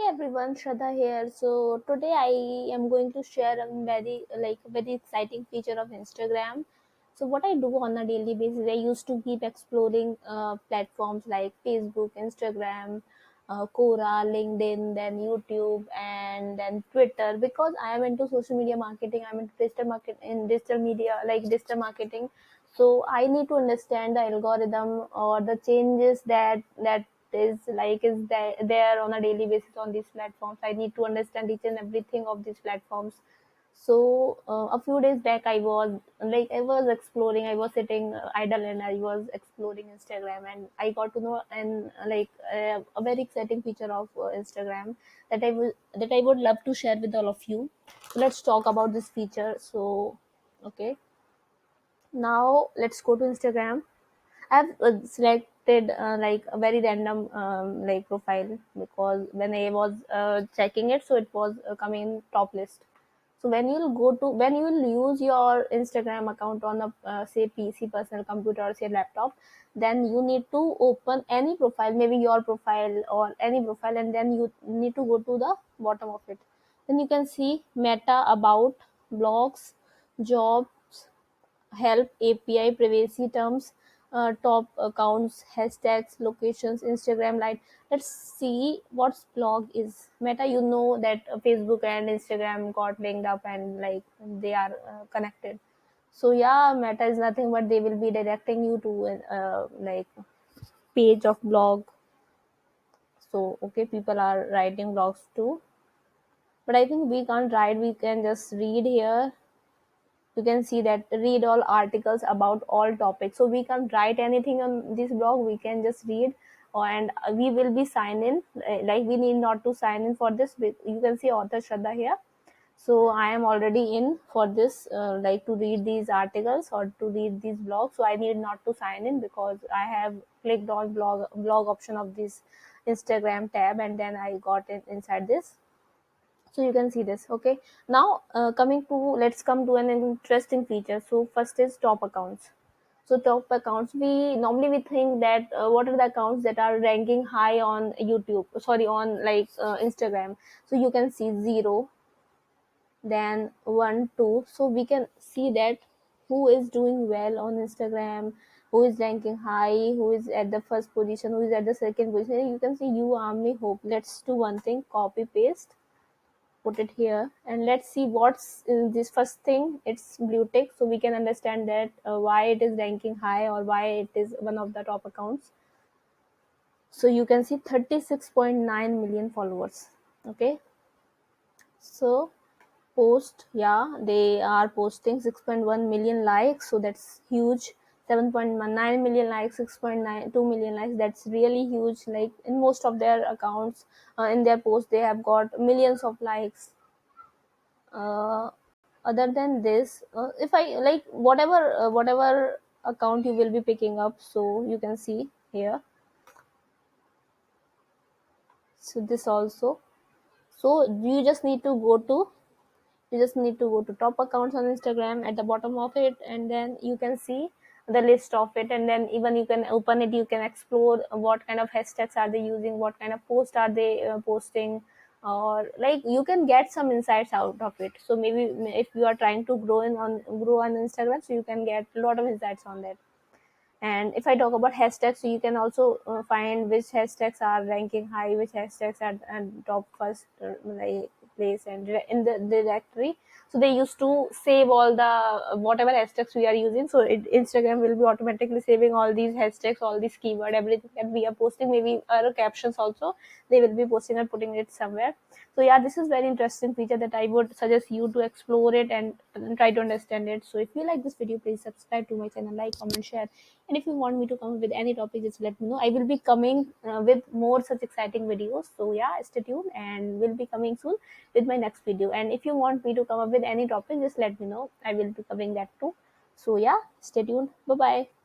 Hey everyone, Shraddha here. So today I am going to share a very exciting feature of Instagram. So what I do on a daily basis, I used to keep exploring platforms like Facebook, Instagram, Quora, LinkedIn, then YouTube, and then Twitter because I am into social media marketing. I'm into digital media, like digital marketing. So I need to understand the algorithm or the changes that is there on a daily basis on these platforms. I need to understand each and everything of these platforms. So a few days back I was exploring. I was sitting idle and I was exploring Instagram, and I got to know a very exciting feature of Instagram that I would love to share with all of you. So let's talk about this feature. So okay, now let's go to Instagram. I've selected like a very random like profile because when I was checking it, so it was coming in top list. So when you will use your Instagram account on a say PC, personal computer, or say laptop, then you need to open any profile, maybe your profile or any profile, and then you need to go to the bottom of it. Then you can see Meta, about, blogs, jobs, help, API, privacy terms, top accounts, hashtags, locations, Instagram Lite. Let's see what blog is. Meta, you know that Facebook and Instagram got linked up and like they are connected. So yeah, Meta is nothing but they will be directing you to like page of blog. So okay, people are writing blogs too, but I think we can't write. We can just read here. You can see that read all articles about all topics, so we can't write anything on this blog, we can just read. And we will be sign in, like we need not to sign in for this. You can see author Shraddha here. So I am already in for this, like to read these articles or to read these blogs, so I need not to sign in because I have clicked on blog option of this Instagram tab, and then I got it inside this. So you can see this. Okay, now coming to, let's come to an interesting feature. So first is top accounts. So top accounts, we normally we think that what are the accounts that are ranking high on YouTube, sorry, on like Instagram. So you can see 0, then 1, 2. So we can see that who is doing well on Instagram, who is ranking high, who is at the first position, who is at the second position. You can see you, Army, Hope. Let's do one thing, copy paste, put it here, and let's see what's in this first thing. It's blue tick, so we can understand that why it is ranking high or why it is one of the top accounts. So you can see 36.9 million followers. Okay, so post, yeah, they are posting 6.1 million likes, so that's huge. 7.9 million likes, 6.92 million likes, that's really huge. Like in most of their accounts, in their posts they have got millions of likes. uh, Other than this, if I like whatever account you will be picking up, so you can see here. So this also, so you just need to go to top accounts on Instagram at the bottom of it, and then you can see the list of it, and then even you can open it, you can explore what kind of hashtags are they using, what kind of post are they posting, or like you can get some insights out of it. So maybe if you are trying to grow on Instagram, so you can get a lot of insights on that. And if I talk about hashtags, so you can also find which hashtags are ranking high, which hashtags are at top first like place and in the directory. So they used to save all the whatever hashtags we are using. So Instagram will be automatically saving all these hashtags, all these keyword, everything that we are posting, maybe our captions also. They will be posting and putting it somewhere. So yeah, this is very interesting feature that I would suggest you to explore it and try to understand it. So if you like this video, please subscribe to my channel, like, comment, share. And if you want me to come with any topic, just let me know. I will be coming with more such exciting videos. So yeah, stay tuned, and we'll be coming soon with my next video. And if you want me to come up with any topic, just let me know. I will be covering that too. So yeah, stay tuned. Bye bye.